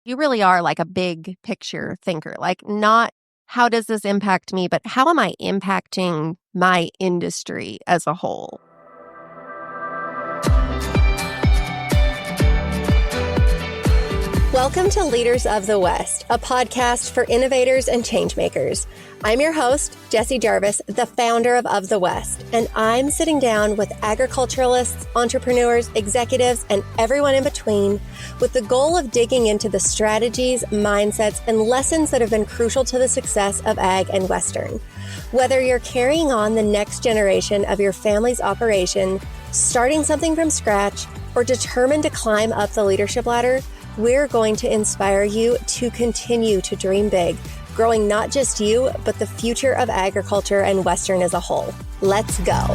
You really are like a big picture thinker, like not how does this impact me, but how am I impacting my industry as a whole? Welcome to Leaders of the West, a podcast for innovators and changemakers. I'm your host, Jessie Jarvis, the founder of the West, and I'm sitting down with agriculturalists, entrepreneurs, executives, and everyone in between with the goal of digging into the strategies, mindsets, and lessons that have been crucial to the success of ag and Western. Whether you're carrying on the next generation of your family's operation, starting something from scratch, or determined to climb up the leadership ladder, we're going to inspire you to continue to dream big, growing not just you, but the future of agriculture and Western as a whole. Let's go.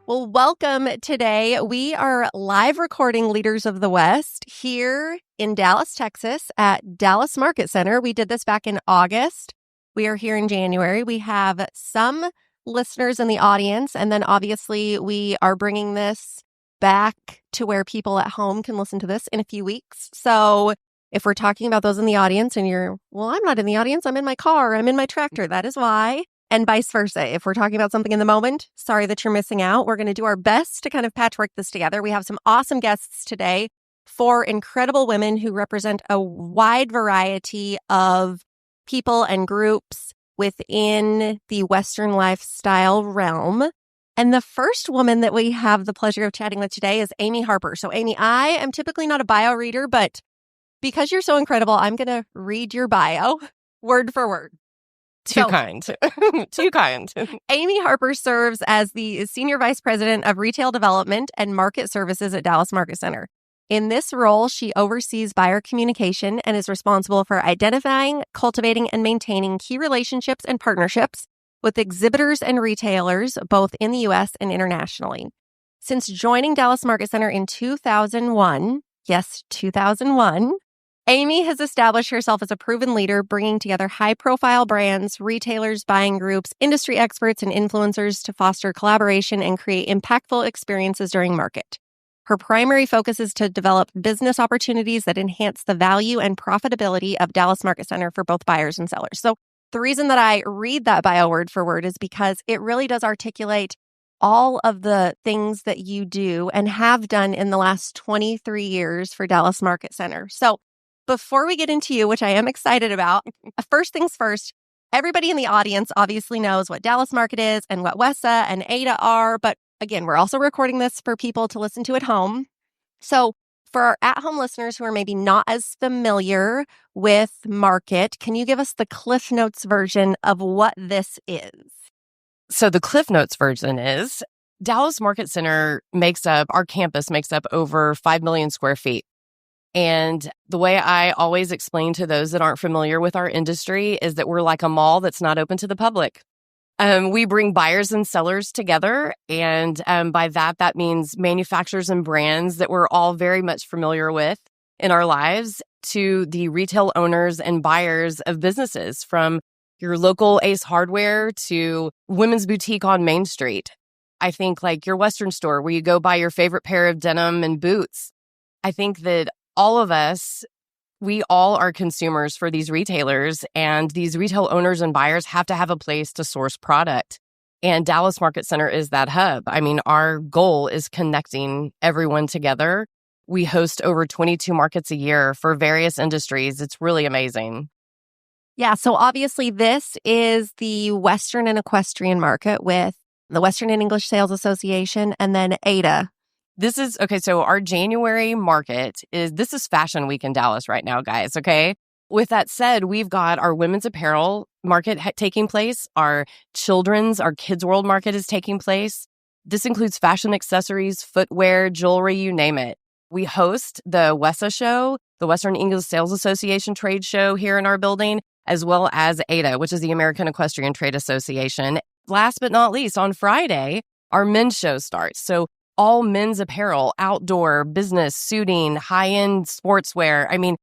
Well, welcome today. We are live recording Leaders of the West here in Dallas, Texas at Dallas Market Center. We did this back in August. We are here in January. We have some listeners in the audience, and then obviously we are bringing this back to where people at home can listen to this in a few weeks. So if we're talking about those in the audience and you're, well, I'm not in the audience, I'm in my car, I'm in my tractor, that is why. And vice versa. If we're talking about something in the moment, sorry that you're missing out. We're going to do our best to kind of patchwork this together. We have some awesome guests today, 4 incredible women who represent a wide variety of people and groups within the Western lifestyle realm. And the first woman that we have the pleasure of chatting with today is Amy Harper. So Amy, I am typically not a bio reader, but because you're so incredible, I'm going to read your bio word for word. Too kind. Too kind. Amy Harper serves as the Senior Vice President of Retail Development and Market Services at Dallas Market Center. In this role, she oversees buyer communication and is responsible for identifying, cultivating, and maintaining key relationships and partnerships with exhibitors and retailers, both in the U.S. and internationally. Since joining Dallas Market Center in 2001, yes, 2001, Amy has established herself as a proven leader, bringing together high-profile brands, retailers, buying groups, industry experts, and influencers to foster collaboration and create impactful experiences during market. Her primary focus is to develop business opportunities that enhance the value and profitability of Dallas Market Center for both buyers and sellers. So the reason that I read that bio word for word is because it really does articulate all of the things that you do and have done in the last 23 years for Dallas Market Center. So before we get into you, which I am excited about, first things first, everybody in the audience obviously knows what Dallas Market is and what WESA and ADA are, but again, we're also recording this for people to listen to at home. So for our at-home listeners who are maybe not as familiar with market, can you give us the Cliff Notes version of what this is? So the Cliff Notes version is Dallas Market Center our campus makes up over 5 million square feet. And the way I always explain to those that aren't familiar with our industry is that we're like a mall that's not open to the public. We bring buyers and sellers together, and by that means manufacturers and brands that we're all very much familiar with in our lives to the retail owners and buyers of businesses, from your local Ace Hardware to Women's Boutique on Main Street. I think like your Western store where you go buy your favorite pair of denim and boots. I think that all of us, we all are consumers for these retailers, and these retail owners and buyers have to have a place to source product. And Dallas Market Center is that hub. I mean, our goal is connecting everyone together. We host over 22 markets a year for various industries. It's really amazing. Yeah, so obviously this is the Western and equestrian market with the Western and English Sales Association and then ADA. So our January market this is Fashion Week in Dallas right now, guys, okay? With that said, we've got our women's apparel market taking place. Our Kids World market is taking place. This includes fashion accessories, footwear, jewelry, you name it. We host the WESA show, the Western English Sales Association trade show here in our building, as well as ADA, which is the American Equestrian Trade Association. Last but not least, on Friday, our men's show starts. So all men's apparel, outdoor, business, suiting, high-end sportswear. I mean,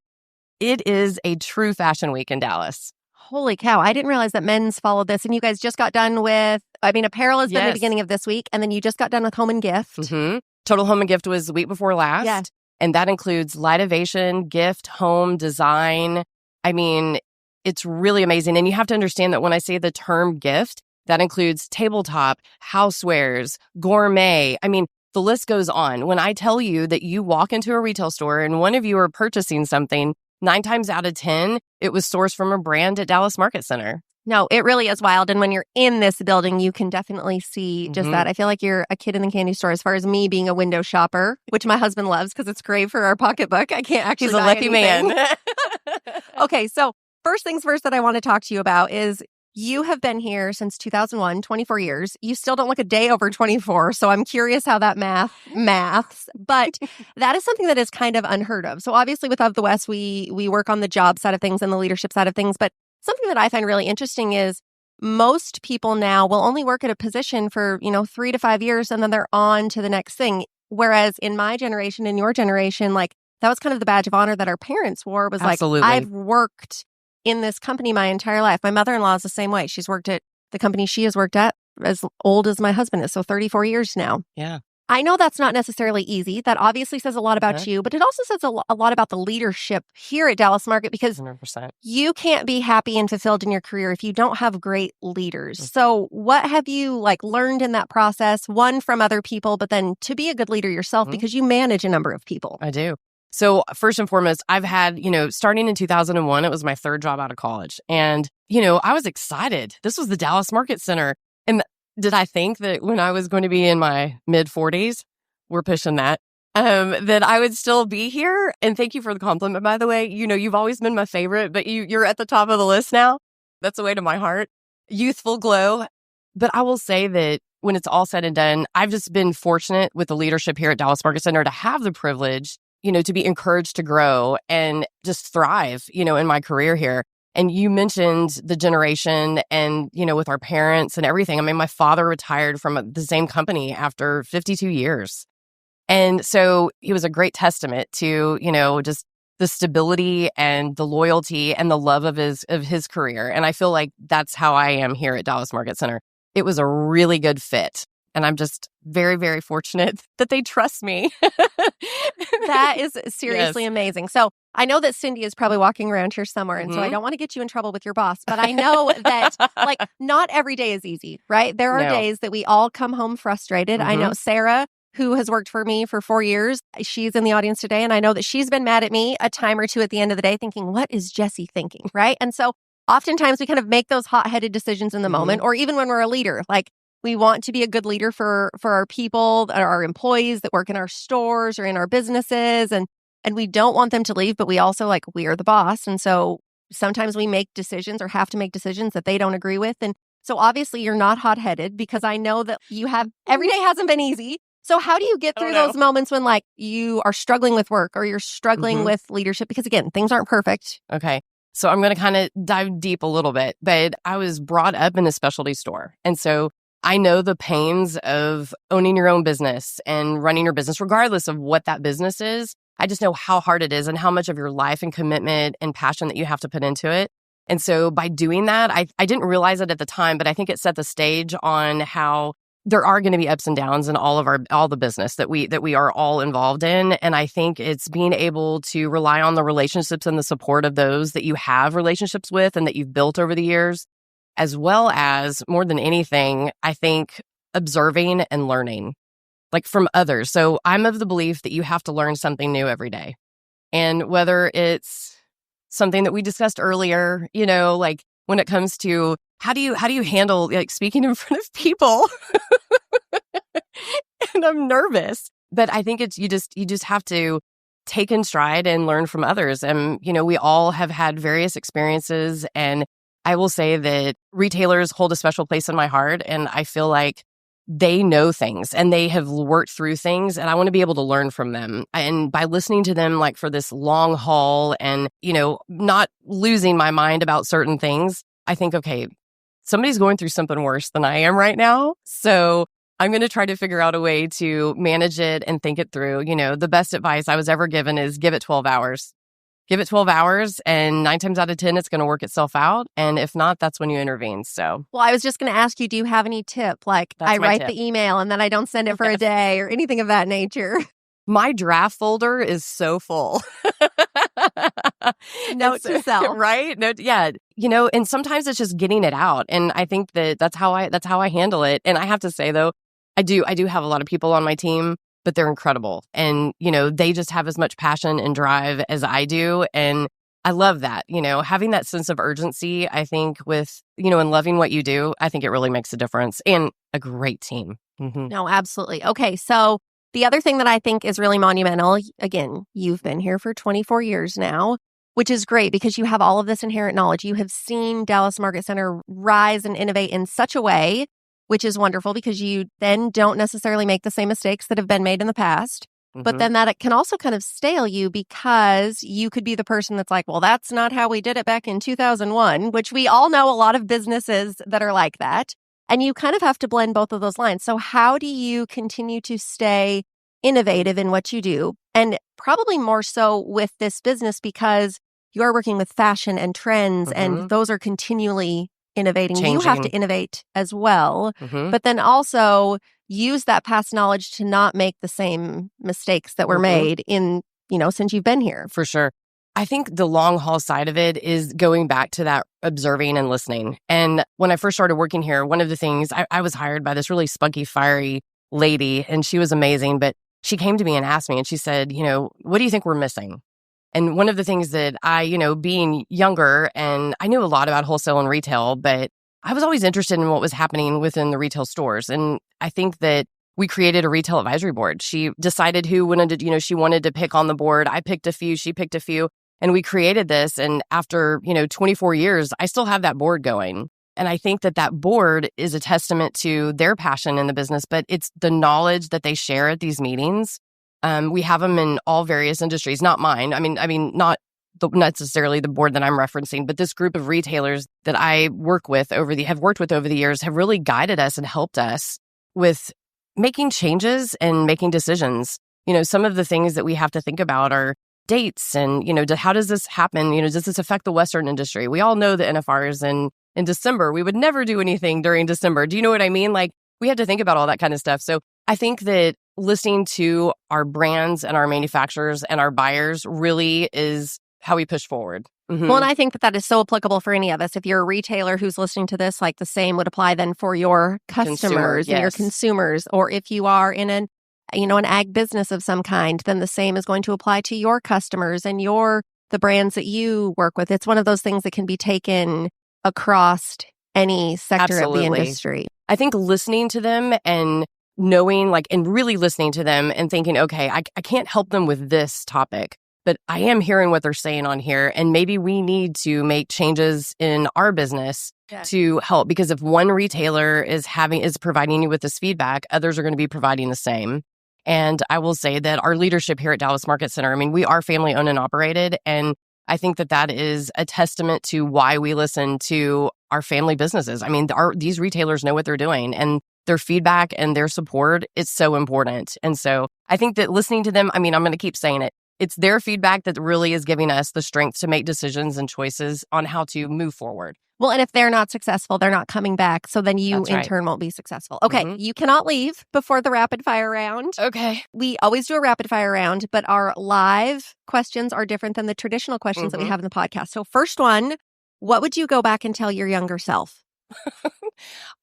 it is a true fashion week in Dallas. Holy cow. I didn't realize that men's followed this. And you guys just got done with, apparel has been the beginning of this week. And then you just got done with home and gift. Mm-hmm. Total Home and Gift was the week before last. Yeah. And that includes lightivation, gift, home, design. I mean, it's really amazing. And you have to understand that when I say the term gift, that includes tabletop, housewares, gourmet. I mean, the list goes on. When I tell you that you walk into a retail store and one of you are purchasing something, 9 times out of 10, it was sourced from a brand at Dallas Market Center. No, it really is wild. And when you're in this building, you can definitely see just that. I feel like you're a kid in the candy store as far as me being a window shopper, which my husband loves because it's great for our pocketbook. I can't actually He's a buy lucky anything. man. Okay, so first things first that I want to talk to you about is you have been here since 2001, 24 years. You still don't look a day over 24, so I'm curious how that maths. But that is something that is kind of unheard of. So obviously with Of the West, we work on the job side of things and the leadership side of things, but something that I find really interesting is most people now will only work at a position for, 3 to 5 years and then they're on to the next thing. Whereas in my generation, in your generation, like that was kind of the badge of honor that our parents wore was Absolutely. like, I've worked in this company my entire life. My mother-in-law is the same way. She's worked at the company she has worked at as old as my husband is. So 34 years now. Yeah. I know that's not necessarily easy. That obviously says a lot about you, but it also says a lot about the leadership here at Dallas Market because 100%. you can't be happy and fulfilled in your career if you don't have great leaders. So what have you learned in that process? One, from other people, but then to be a good leader yourself because you manage a number of people. I do. So first and foremost, I've had, starting in 2001, it was my 3rd job out of college. And, I was excited. This was the Dallas Market Center. And did I think that when I was going to be in my mid-40s, we're pushing that I would still be here? And thank you for the compliment, by the way. You've always been my favorite, but you're at the top of the list now. That's a way to my heart. Youthful glow. But I will say that when it's all said and done, I've just been fortunate with the leadership here at Dallas Market Center to have the privilege, to be encouraged to grow and just thrive, in my career here. And you mentioned the generation and, with our parents and everything. I mean, my father retired from the same company after 52 years. And so he was a great testament to, just the stability and the loyalty and the love of his career. And I feel like that's how I am here at Dallas Market Center. It was a really good fit. And I'm just very, very fortunate that they trust me. That is seriously amazing. So I know that Cindy is probably walking around here somewhere. And so I don't want to get you in trouble with your boss, but I know that not every day is easy, right? There are days that we all come home frustrated. I know Sarah, who has worked for me for 4 years, she's in the audience today. And I know that she's been mad at me a time or two at the end of the day thinking, what is Jessie thinking, right? And so oftentimes we kind of make those hot-headed decisions in the moment, or even when we're a leader, we want to be a good leader for our people, our employees that work in our stores or in our businesses. And we don't want them to leave, but we also we are the boss. And so sometimes we make decisions or have to make decisions that they don't agree with. And so obviously you're not hot-headed because I know that every day hasn't been easy. So how do you get through those moments when you are struggling with work or you're struggling with leadership? Because again, things aren't perfect. Okay. So I'm going to kind of dive deep a little bit, but I was brought up in a specialty store. And so I know the pains of owning your own business and running your business, regardless of what that business is. I just know how hard it is and how much of your life and commitment and passion that you have to put into it. And so by doing that, I didn't realize it at the time, but I think it set the stage on how there are going to be ups and downs in all the business that we are all involved in. And I think it's being able to rely on the relationships and the support of those that you have relationships with and that you've built over the years, as well as, more than anything, I think observing and learning, from others. So I'm of the belief that you have to learn something new every day. And whether it's something that we discussed earlier, when it comes to how do you handle speaking in front of people? And I'm nervous, but I think it's you just have to take in stride and learn from others. And we all have had various experiences, and I will say that retailers hold a special place in my heart, and I feel like they know things and they have worked through things, and I want to be able to learn from them. And by listening to them for this long haul and, not losing my mind about certain things, I think, okay, somebody's going through something worse than I am right now. So I'm going to try to figure out a way to manage it and think it through. The best advice I was ever given is give it 12 hours. give it 12 hours and 9 times out of 10, it's going to work itself out. And if not, that's when you intervene. So, well, I was just going to ask you, do you have any tip? Like I write the email and then I don't send it for a day or anything of that nature. My draft folder is so full. Note to self. Right? No, yeah. And sometimes it's just getting it out. And I think that's how I handle it. And I have to say though, I do have a lot of people on my team, but they're incredible. And, they just have as much passion and drive as I do. And I love that, having that sense of urgency, I think with, and loving what you do, I think it really makes a difference and a great team. Mm-hmm. No, absolutely. Okay. So the other thing that I think is really monumental, again, you've been here for 24 years now, which is great because you have all of this inherent knowledge. You have seen Dallas Market Center rise and innovate in such a way, which is wonderful because you then don't necessarily make the same mistakes that have been made in the past. Mm-hmm. But then that it can also kind of stale you because you could be the person that's like, well, that's not how we did it back in 2001, which we all know a lot of businesses that are like that. And you kind of have to blend both of those lines. So how do you continue to stay innovative in what you do? And probably more so with this business because you're working with fashion and trends and those are continually innovating. Changing. You have to innovate as well, but then also use that past knowledge to not make the same mistakes that were made in, since you've been here. For sure. I think the long haul side of it is going back to that observing and listening. And when I first started working here, one of the things, I was hired by this really spunky, fiery lady, and she was amazing. But she came to me and asked me, and she said, what do you think we're missing? And one of the things that I, being younger, and I knew a lot about wholesale and retail, but I was always interested in what was happening within the retail stores. And I think that we created a retail advisory board. She decided who wanted to, she wanted to pick on the board. I picked a few, she picked a few. And we created this. And after, 24 years, I still have that board going. And I think that board is a testament to their passion in the business, but it's the knowledge that they share at these meetings. We have them in all various industries, not mine. I mean, not necessarily the board that I'm referencing, but this group of retailers that I have worked with over the years have really guided us and helped us with making changes and making decisions. Some of the things that we have to think about are dates and, how does this happen? Does this affect the Western industry? We all know the NFRs in December. We would never do anything during December. Do you know what I mean? Like, we have to think about all that kind of stuff. So I think that listening to our brands and our manufacturers and our buyers really is how we push forward. Mm-hmm. Well, and I think that is so applicable for any of us. If you're a retailer who's listening to this, like the same would apply then for your customers and your consumers. Or if you are in an ag business of some kind, then the same is going to apply to your customers and the brands that you work with. It's one of those things that can be taken across any sector of the industry. I think listening to them and knowing, and really listening to them and thinking, okay, I can't help them with this topic, but I am hearing what they're saying on here. And maybe we need to make changes in our business to help, because if one retailer is providing you with this feedback, others are going to be providing the same. And I will say that our leadership here at Dallas Market Center, we are family owned and operated. And I think that is a testament to why we listen to our family businesses. These retailers know what they're doing, and their feedback and their support is so important. And so I think that listening to them, I'm going to keep saying it. It's their feedback that really is giving us the strength to make decisions and choices on how to move forward. Well, and if they're not successful, they're not coming back. So then you in turn won't be successful. Okay, You cannot leave before the rapid fire round. Okay. We always do a rapid fire round, but our live questions are different than the traditional questions that we have in the podcast. So first one, what would you go back and tell your younger self?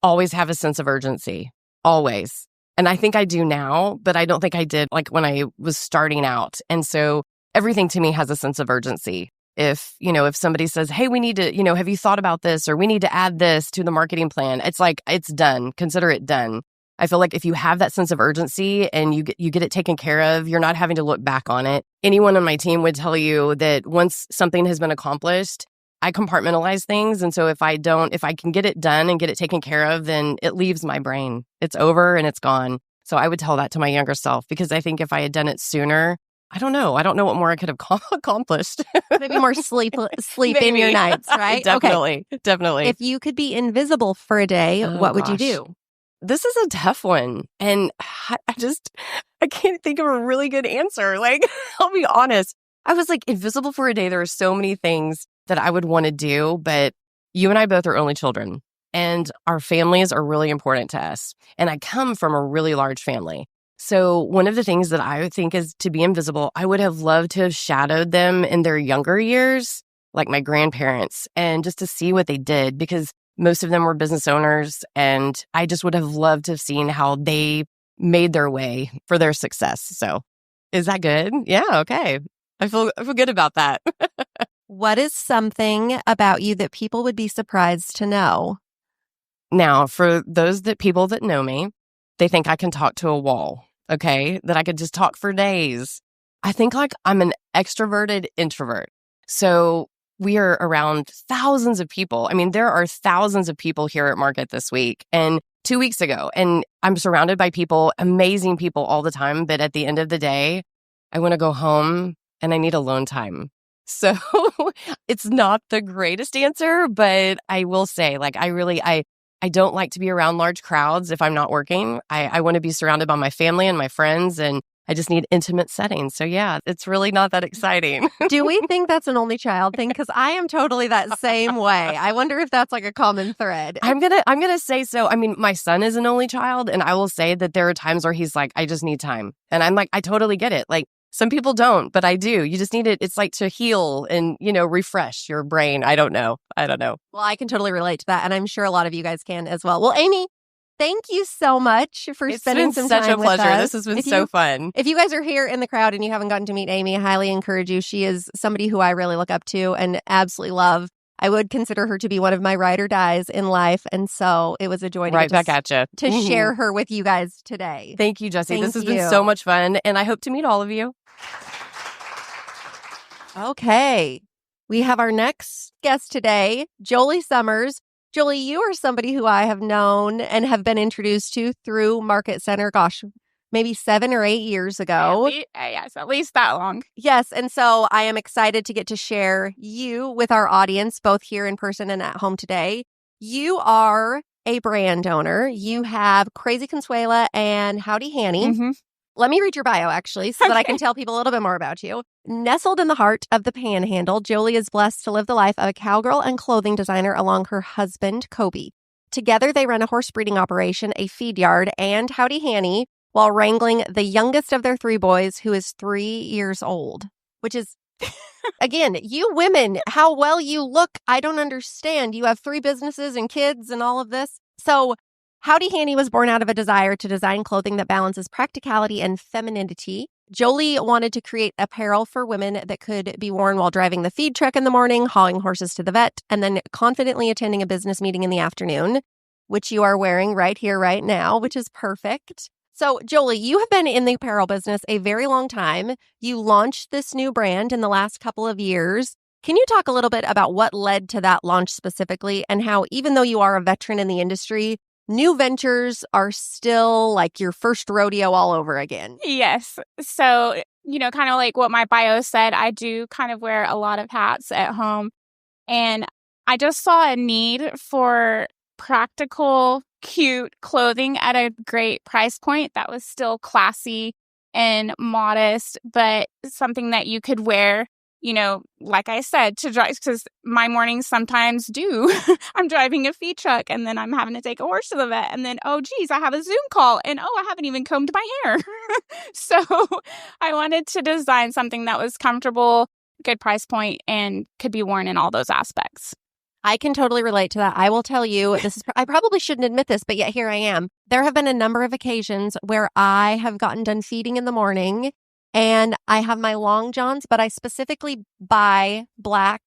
Always have a sense of urgency. Always. And I think I do now, but I don't think I did when I was starting out. And so everything to me has a sense of urgency. If somebody says, hey, we need to, have you thought about this? Or we need to add this to the marketing plan. It's it's done. Consider it done. I feel like if you have that sense of urgency and you get it taken care of, you're not having to look back on it. Anyone on my team would tell you that once something has been accomplished, I compartmentalize things. And so if I can get it done and get it taken care of, then it leaves my brain. It's over and it's gone. So I would tell that to my younger self, because I think if I had done it sooner, I don't know what more I could have accomplished. Maybe more sleep in your nights, right? Definitely. If you could be invisible for a day, what would you do? This is a tough one. And I can't think of a really good answer. I'll be honest. I was like, invisible for a day. There are so many things that I would want to do, but you and I both are only children, and our families are really important to us. And I come from a really large family. So one of the things that I would think is to be invisible, I would have loved to have shadowed them in their younger years, like my grandparents, and just to see what they did, because most of them were business owners. And I just would have loved to have seen how they made their way for their success. So is that good? Yeah. Okay. I feel good about that. What is something about you that people would be surprised to know? Now, for those people that know me, they think I can talk to a wall, okay? That I could just talk for days. I think like I'm an extroverted introvert. So we are around thousands of people. I mean, there are thousands of people here at Market this week and 2 weeks ago. And I'm surrounded by people, amazing people all the time. But at the end of the day, I want to go home and I need alone time. So it's not the greatest answer, but I will say, like, I don't like to be around large crowds if I'm not working. I want to be surrounded by my family and my friends, and I just need intimate settings. So yeah, it's really not that exciting. Do we think that's an only child thing? Because I am totally that same way. I wonder if that's like a common thread. I'm gonna say so. I mean, my son is an only child, and I will say that there are times where he's like, I just need time. And I'm like, I totally get it. Like, some people don't, but I do. You just need it. It's like to heal and, refresh your brain. I don't know. Well, I can totally relate to that. And I'm sure a lot of you guys can as well. Well, Amy, thank you so much for spending some time with us. It's been such a pleasure. This has been so fun. If you guys are here in the crowd and you haven't gotten to meet Amy, I highly encourage you. She is somebody who I really look up to and absolutely love. I would consider her to be one of my ride or dies in life. And so it was a joy to share her with you guys today. Thank you, Jessie. This has been so much fun. And I hope to meet all of you. Okay. We have our next guest today, Joli Summers. Jolie, you are somebody who I have known and have been introduced to through Market Center, maybe 7 or 8 years ago. Yes, at least that long. Yes. And so I am excited to get to share you with our audience, both here in person and at home today. You are a brand owner. You have Crazy Consuela and Howdy Hanny. Mm-hmm. Let me read your bio, actually, so that I can tell people a little bit more about you. Nestled in the heart of the Panhandle, Jolie is blessed to live the life of a cowgirl and clothing designer along her husband, Kobe. Together, they run a horse breeding operation, a feed yard, and Howdy Hanny, while wrangling the youngest of their 3 boys, who is 3 years old, which is, again, you women, how well you look, I don't understand. You have 3 businesses and kids and all of this. So Howdy Hanny was born out of a desire to design clothing that balances practicality and femininity. Jolie wanted to create apparel for women that could be worn while driving the feed truck in the morning, hauling horses to the vet, and then confidently attending a business meeting in the afternoon, which you are wearing right here, right now, which is perfect. So, Jolie, you have been in the apparel business a very long time. You launched this new brand in the last couple of years. Can you talk a little bit about what led to that launch specifically and how, even though you are a veteran in the industry, new ventures are still like your first rodeo all over again? Yes. So, kind of like what my bio said, I do kind of wear a lot of hats at home. And I just saw a need for practical, cute clothing at a great price point that was still classy and modest, but something that you could wear, like I said, to drive, because my mornings sometimes do. I'm driving a feed truck and then I'm having to take a horse to the vet. And then, oh, geez, I have a Zoom call and I haven't even combed my hair. So I wanted to design something that was comfortable, good price point, and could be worn in all those aspects. I can totally relate to that. I will tell you, I probably shouldn't admit this, but yet here I am. There have been a number of occasions where I have gotten done feeding in the morning and I have my long johns, but I specifically buy black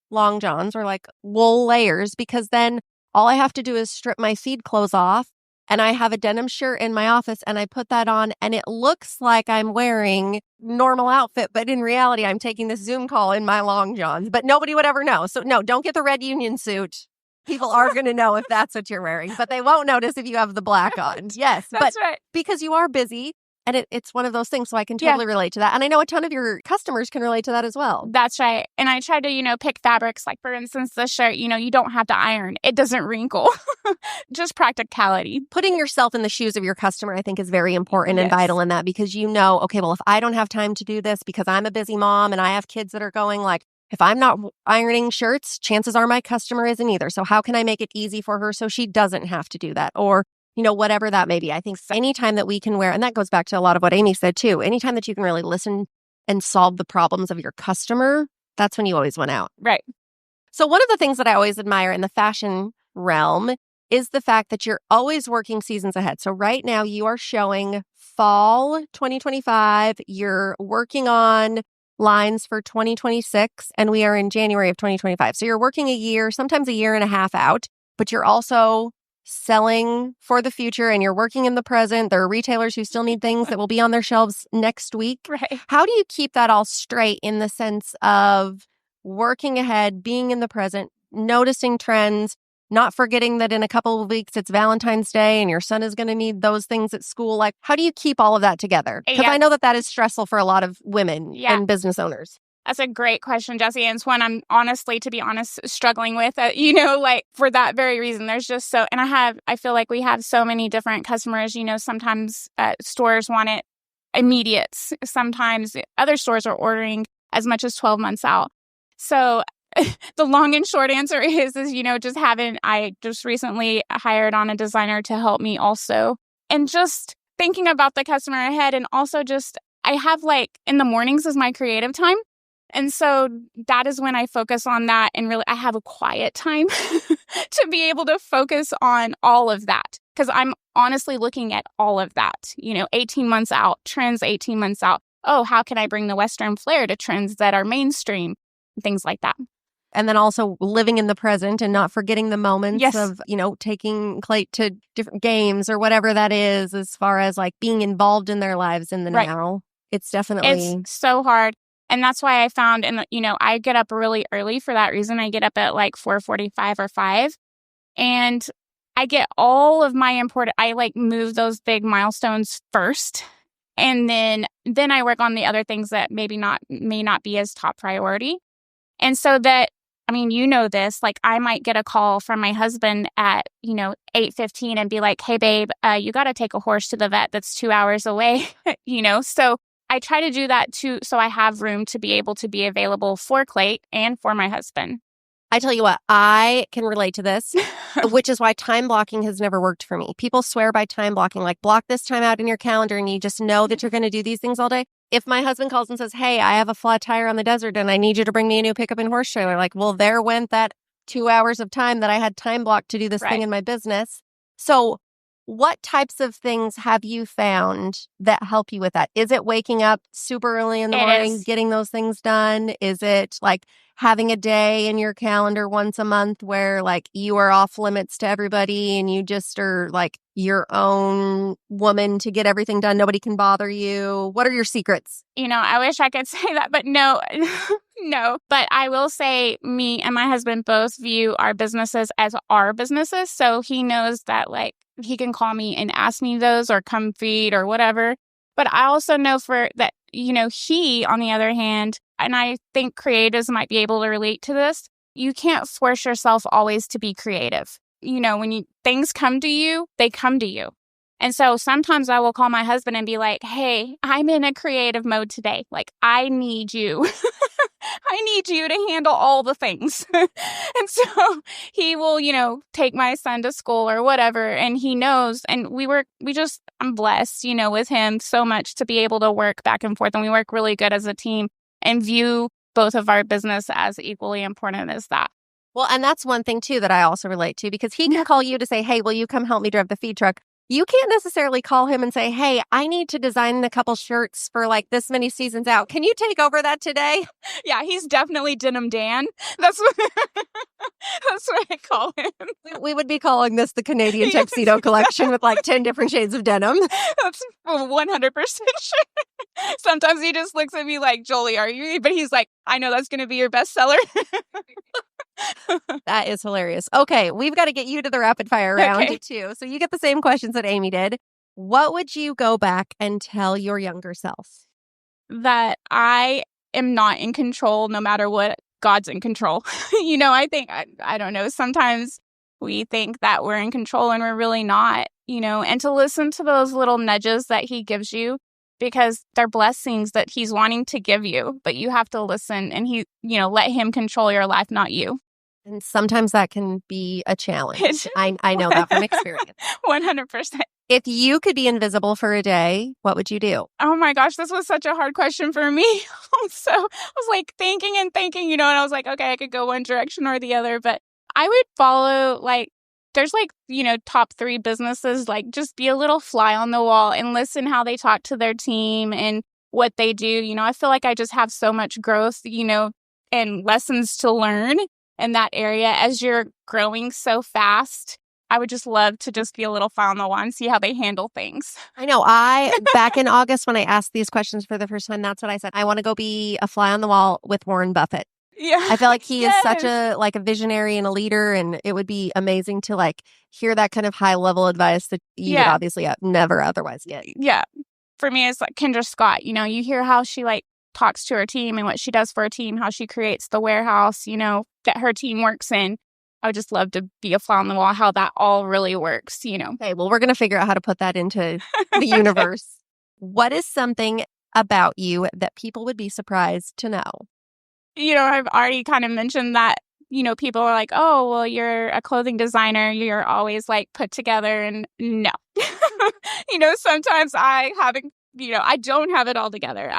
long johns or like wool layers, because then all I have to do is strip my feed clothes off and I have a denim shirt in my office and I put that on and it looks like I'm wearing normal outfit, but in reality, I'm taking this Zoom call in my long johns, but nobody would ever know. So no, don't get the red union suit. People are going to know if that's what you're wearing, but they won't notice if you have the black on. Yes, that's right. Because you are busy. And it's one of those things. So I can totally relate to that. And I know a ton of your customers can relate to that as well. That's right. And I try to, pick fabrics. Like, for instance, the shirt, you don't have to iron. It doesn't wrinkle. Just practicality. Putting yourself in the shoes of your customer, I think, is very important and vital in that, because okay, well, if I don't have time to do this because I'm a busy mom and I have kids that are going, like, if I'm not ironing shirts, chances are my customer isn't either. So how can I make it easy for her so she doesn't have to do that? Or, whatever that may be. I think anytime that we can wear, and that goes back to a lot of what Amy said too, anytime that you can really listen and solve the problems of your customer, that's when you always win out. Right. So one of the things that I always admire in the fashion realm is the fact that you're always working seasons ahead. So right now you are showing fall 2025. You're working on lines for 2026, and we are in January of 2025. So you're working a year, sometimes a year and a half out, but you're also selling for the future and you're working in the present. There are retailers who still need things that will be on their shelves next week. Right. How do you keep that all straight in the sense of working ahead, being in the present, noticing trends, not forgetting that in a couple of weeks it's Valentine's Day and your son is going to need those things at school? Like, how do you keep all of that together? Because I know that is stressful for a lot of women and business owners. That's a great question, Jessie. And it's one I'm honestly, to be honest, struggling with, like for that very reason. There's just and I feel like we have so many different customers. Sometimes stores want it immediate. Sometimes other stores are ordering as much as 12 months out. So the long and short answer is I just recently hired on a designer to help me also. And just thinking about the customer ahead, and also I have in the mornings is my creative time. And so that is when I focus on that, and really I have a quiet time to be able to focus on all of that, because I'm honestly looking at all of that, 18 months out, trends 18 months out. Oh, how can I bring the Western flair to trends that are mainstream? Things like that. And then also living in the present and not forgetting the moments of, taking Clayt to different games or whatever that is, as far as being involved in their lives in the now. It's definitely... It's so hard. And that's why I found, and I get up really early for that reason. I get up at 4:45 or 5. And I get all of my I move those big milestones first. And then I work on the other things that may not be as top priority. And so that, this, I might get a call from my husband at, 8:15 and be like, hey, babe, you got to take a horse to the vet that's 2 hours away, So I try to do that too, so I have room to be able to be available for Clayt and for my husband. I tell you what, I can relate to this, which is why time blocking has never worked for me. People swear by time blocking, block this time out in your calendar and you just know that you're going to do these things all day. If my husband calls and says, hey, I have a flat tire on the desert and I need you to bring me a new pickup and horse trailer, well, there went that 2 hours of time that I had time blocked to do this thing in my business. So what types of things have you found that help you with that? Is it waking up super early in the morning, getting those things done? Is it having a day in your calendar once a month where you are off limits to everybody and you just are your own woman to get everything done? Nobody can bother you. What are your secrets? I wish I could say that, but no, no. But I will say me and my husband both view our businesses as our businesses. So he knows that he can call me and ask me those or come feed or whatever. But I also know he, on the other hand, and I think creatives might be able to relate to this, you can't force yourself always to be creative. When things come to you, they come to you. And so sometimes I will call my husband and be like, hey, I'm in a creative mode today. I need you. I need you to handle all the things. And so he will, take my son to school or whatever. And he knows. And I'm blessed, with him so much to be able to work back and forth. And we work really good as a team and view both of our business as equally important as that. Well, and that's one thing too that I also relate to, because he can call you to say, hey, will you come help me drive the feed truck? You can't necessarily call him and say, hey, I need to design a couple shirts for this many seasons out. Can you take over that today? Yeah, he's definitely Denim Dan. That's what I call him. We would be calling this the Canadian Tuxedo Collection with 10 different shades of denim. That's 100% sure. Sometimes he just looks at me like, Jolie, are you? But he's like, I know that's going to be your bestseller. That is hilarious. Okay, we've got to get you to the rapid fire round too. So you get the same questions that Amy did. what would you go back and tell your younger self? That I am not in control no matter what. God's in control. I think, I don't know, sometimes we think that we're in control and we're really not, and to listen to those little nudges that he gives you because they're blessings that he's wanting to give you, but you have to listen and let him control your life, not you. And sometimes that can be a challenge. I know that from experience. 100%. If you could be invisible for a day, what would you do? Oh my gosh, this was such a hard question for me. So I was like thinking, and I was like, okay, I could go one direction or the other, but I would follow there's top 3 businesses, just be a little fly on the wall and listen how they talk to their team and what they do. I feel like I just have so much growth, and lessons to learn in that area as you're growing so fast. I would just love to just be a little fly on the wall and see how they handle things. I know. Back in August when I asked these questions for the first time, that's what I said. I want to go be a fly on the wall with Warren Buffett. Yeah. I feel like he is such a visionary and a leader, and it would be amazing to hear that kind of high level advice that you would obviously never otherwise get. Yeah. For me, it's like Kendra Scott. You hear how she talks to her team and what she does for her team, how she creates the warehouse, that her team works in. I would just love to be a fly on the wall, how that all really works, Okay, well, we're going to figure out how to put that into the universe. What is something about you that people would be surprised to know? I've already kind of mentioned that, people are like, oh, well, you're a clothing designer. You're always put together. And no, sometimes I haven't, I don't have it all together.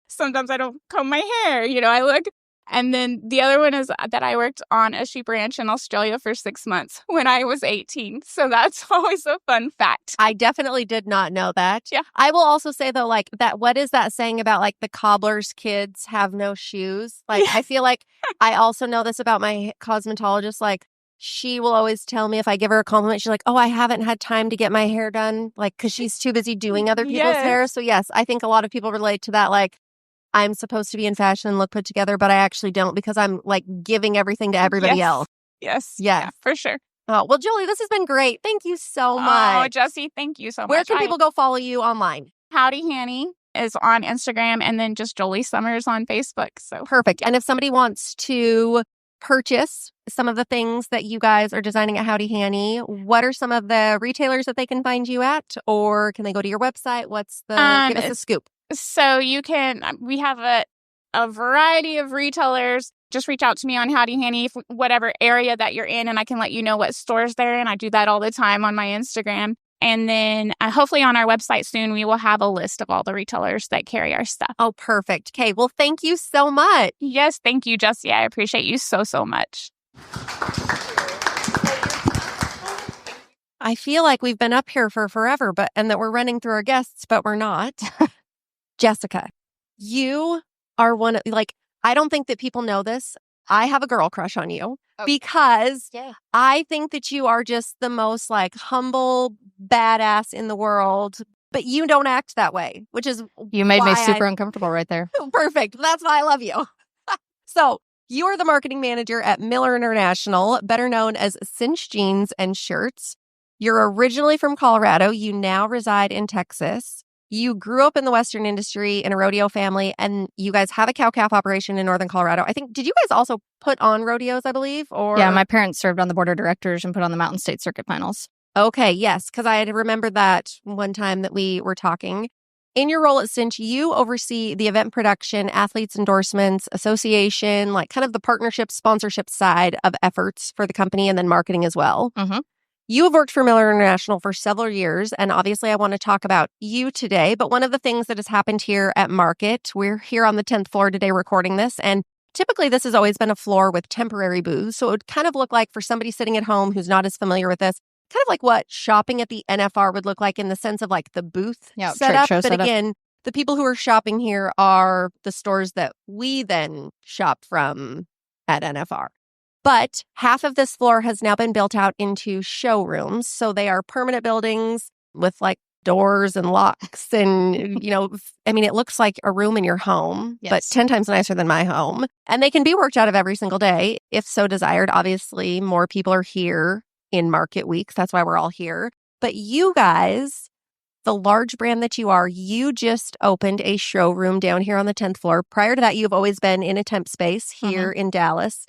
Sometimes I don't comb my hair, I look. And then the other one is that I worked on a sheep ranch in Australia for 6 months when I was 18. So that's always a fun fact. I definitely did not know that. Yeah. I will also say, though, that what is that saying about the cobbler's kids have no shoes? I feel like I also know this about my cosmetologist. She will always tell me if I give her a compliment, she's like, oh, I haven't had time to get my hair done. Because she's too busy doing other people's hair. So yes, I think a lot of people relate to that. I'm supposed to be in fashion and look put together, but I actually don't because I'm giving everything to everybody else. Yes. Yeah, for sure. Oh, well, Jolie, this has been great. Thank you so much. Oh, Jessie, thank you so much. Where can people go follow you online? Howdy Hanny is on Instagram and then just Jolie Summers on Facebook. So perfect. And if somebody wants to purchase some of the things that you guys are designing at Howdy Hanny, what are some of the retailers that they can find you at? Or can they go to your website? What's the, give us a scoop. So we have a variety of retailers. Just reach out to me on Howdy Hanny, whatever area that you're in, and I can let you know what stores they're in. I do that all the time on my Instagram. And then hopefully on our website soon, we will have a list of all the retailers that carry our stuff. Oh, perfect. Okay, well, thank you so much. Yes, thank you, Jessie. I appreciate you so, so much. I feel like we've been up here for forever, and that we're running through our guests, but we're not. Jessica, you are one of, I don't think that people know this. I have a girl crush on you because I think that you are just the most humble badass in the world, but you don't act that way, which is you made me super uncomfortable right there. Perfect. That's why I love you. So you are the marketing manager at Miller International, better known as Cinch Jeans and Shirts. You're originally from Colorado. You now reside in Texas. You grew up in the Western industry in a rodeo family, and you guys have a cow-calf operation in Northern Colorado. I think, did you guys also put on rodeos, I believe? Or yeah, my parents served on the board of directors and put on the Mountain State Circuit finals. Okay, yes, because I had remembered that one time that we were talking. In your role at Cinch, you oversee the event production, athletes endorsements, association, kind of the partnership, sponsorship side of efforts for the company, and then marketing as well. Mm-hmm. You have worked for Miller International for several years, and obviously I want to talk about you today, but one of the things that has happened here at Market, we're here on the 10th floor today recording this, and typically this has always been a floor with temporary booths, so it would kind of look like for somebody sitting at home who's not as familiar with this, kind of like what shopping at the NFR would look like in the sense of the booth setup, but again, the people who are shopping here are the stores that we then shop from at NFR. But half of this floor has now been built out into showrooms. So they are permanent buildings with doors and locks. And, it looks like a room in your home, but 10 times nicer than my home. And they can be worked out of every single day if so desired. Obviously, more people are here in market weeks. That's why we're all here. But you guys the large brand that you are, you just opened a showroom down here on the 10th floor. Prior to that, you've always been in a temp space here in Dallas.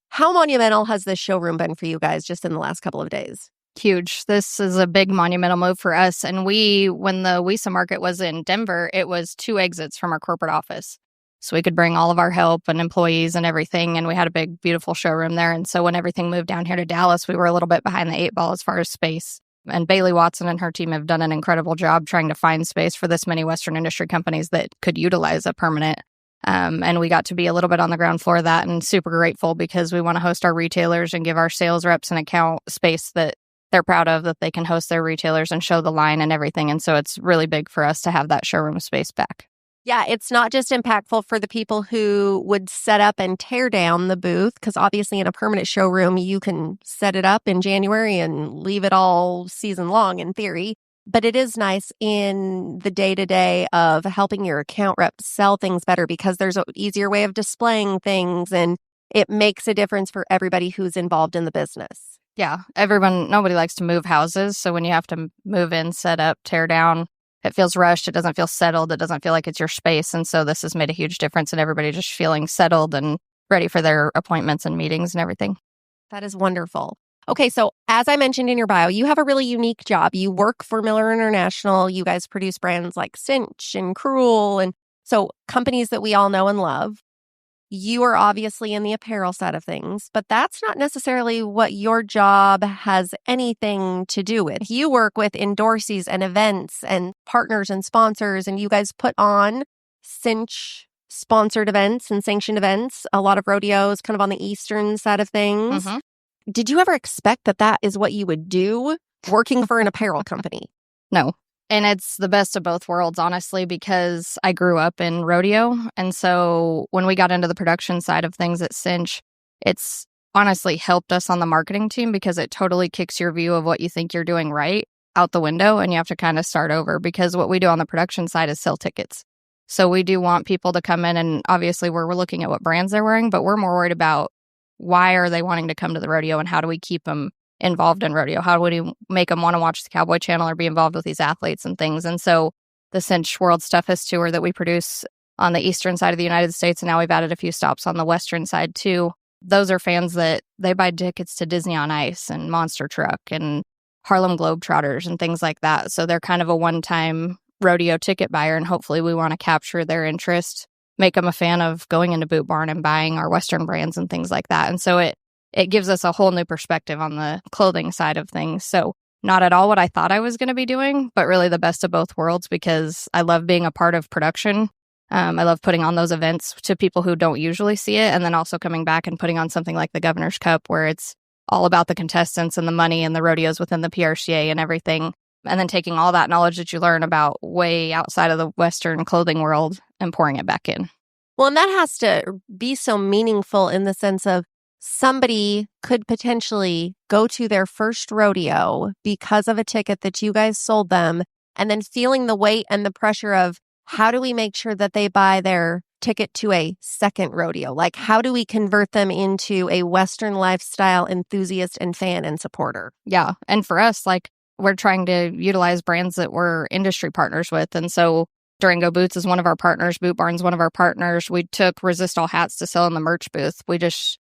How monumental has this showroom been for you guys just in the last couple of days? Huge. This is a big monumental move for us. And when the WISA market was in Denver, it was 2 exits from our corporate office. So we could bring all of our help and employees and everything. And we had a big, beautiful showroom there. And so when everything moved down here to Dallas, we were a little bit behind the 8 ball as far as space. And Bailey Watson and her team have done an incredible job trying to find space for this many Western industry companies that could utilize a permanent. And we got to be a little bit on the ground floor of that, and super grateful because we want to host our retailers and give our sales reps an account space that they're proud of, that they can host their retailers and show the line and everything. And so it's really big for us to have that showroom space back. Yeah, it's not just impactful for the people who would set up and tear down the booth, because obviously in a permanent showroom, you can set it up in January and leave it all season long in theory. But it is nice in the day-to-day of helping your account rep sell things better because there's an easier way of displaying things, and it makes a difference for everybody who's involved in the business. Yeah, nobody likes to move houses. So when you have to move in, set up, tear down, it feels rushed. It doesn't feel settled. It doesn't feel like it's your space. And so this has made a huge difference in everybody just feeling settled and ready for their appointments and meetings and everything. That is wonderful. Okay, so as I mentioned in your bio, you have a really unique job. You work for Miller International. You guys produce brands like Cinch and Cruel, and so companies that we all know and love. You are obviously in the apparel side of things, but that's not necessarily what your job has anything to do with. You work with endorsees and events and partners and sponsors, and you guys put on Cinch sponsored events and sanctioned events, a lot of rodeos kind of on the eastern side of things. Did you ever expect that that is what you would do working for an apparel company? No. And it's the best of both worlds, honestly, because I grew up in rodeo. And so when we got into the production side of things at Cinch, it's honestly helped us on the marketing team because it totally kicks your view of what you think you're doing right out the window. And you have to kind of start over because what we do on the production side is sell tickets. So we do want people to come in, and obviously we're looking at what brands they're wearing, but we're more worried about why are they wanting to come to the rodeo and how do we keep them involved in rodeo? How do we make them want to watch the Cowboy Channel or be involved with these athletes and things? And so the Cinch World Stuff Is Tour that we produce on the eastern side of the United States, and now we've added a few stops on the western side too. Those are fans that they buy tickets to Disney on Ice and Monster Truck and Harlem Globetrotters and things like that. So they're kind of a one-time rodeo ticket buyer, and hopefully we want to capture their interest, make them a fan of going into Boot Barn and buying our Western brands and things like that. And so it gives us a whole new perspective on the clothing side of things. So not at all what I thought I was going to be doing, but really the best of both worlds because I love being a part of production. I love putting on those events to people who don't usually see it, and then also coming back and putting on something like the Governor's Cup where it's all about the contestants and the money and the rodeos within the PRCA and everything. And then taking all that knowledge that you learn about way outside of the Western clothing world and pouring it back in. Well, and that has to be so meaningful in the sense of somebody could potentially go to their first rodeo because of a ticket that you guys sold them, and then feeling the weight and the pressure of how do we make sure that they buy their ticket to a second rodeo? Like, how do we convert them into a Western lifestyle enthusiast and fan and supporter? Yeah. And for us, like, we're trying to utilize brands that we're industry partners with. And so Durango Boots is one of our partners. Boot Barn's one of our partners. We took Resist All hats to sell in the merch booth.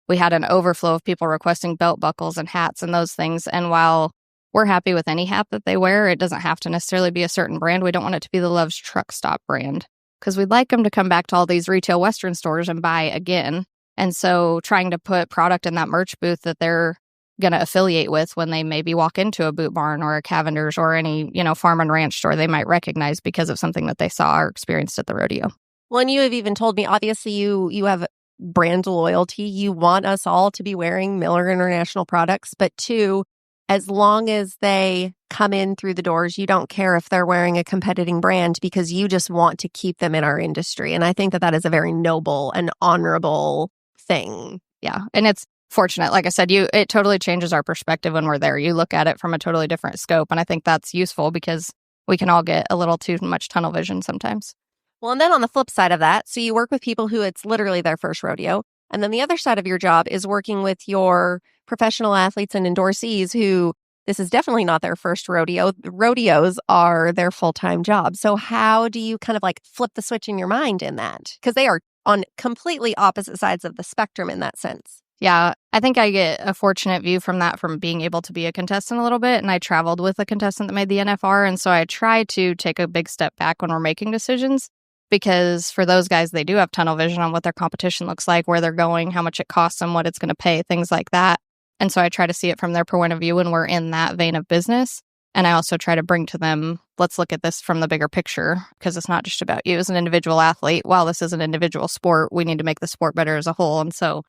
We had an overflow of people requesting belt buckles and hats and those things. And while we're happy with any hat that they wear, it doesn't have to necessarily be a certain brand. We don't want it to be the Love's Truck Stop brand because we'd like them to come back to all these retail Western stores and buy again. And so trying to put product in that merch booth that they're going to affiliate with when they maybe walk into a Boot Barn or a Cavender's or any, farm and ranch store they might recognize because of something that they saw or experienced at the rodeo. Well, and you have even told me, obviously, you have brand loyalty. You want us all to be wearing Miller International products, but two, as long as they come in through the doors, you don't care if they're wearing a competing brand because you just want to keep them in our industry. And I think that is a very noble and honorable thing. Yeah. And it's fortunate. Like I said, it totally changes our perspective when we're there. You look at it from a totally different scope. And I think that's useful because we can all get a little too much tunnel vision sometimes. Well, and then on the flip side of that, so you work with people who it's literally their first rodeo. And then the other side of your job is working with your professional athletes and endorsees who this is definitely not their first rodeo. Rodeos are their full-time job. So how do you kind of like flip the switch in your mind in that? Because they are on completely opposite sides of the spectrum in that sense. Yeah, I think I get a fortunate view from that, from being able to be a contestant a little bit. And I traveled with a contestant that made the NFR. And so I try to take a big step back when we're making decisions, because for those guys, they do have tunnel vision on what their competition looks like, where they're going, how much it costs them, what it's going to pay, things like that. And so I try to see it from their point of view when we're in that vein of business. And I also try to bring to them, let's look at this from the bigger picture, because it's not just about you as an individual athlete. While this is an individual sport, we need to make the sport better as a whole. And so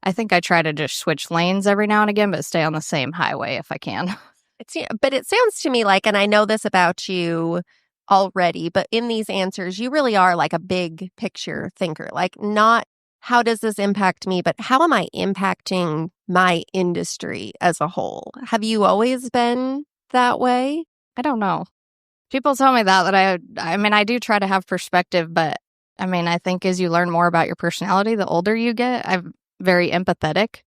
I think I try to just switch lanes every now and again, but stay on the same highway if I can. But it sounds to me like, and I know this about you already, but in these answers, you really are like a big picture thinker. Like, not how does this impact me, but how am I impacting my industry as a whole? Have you always been that way? I don't know. People tell me that I mean, I do try to have perspective, but I mean, I think as you learn more about your personality, the older you get, I'm very empathetic,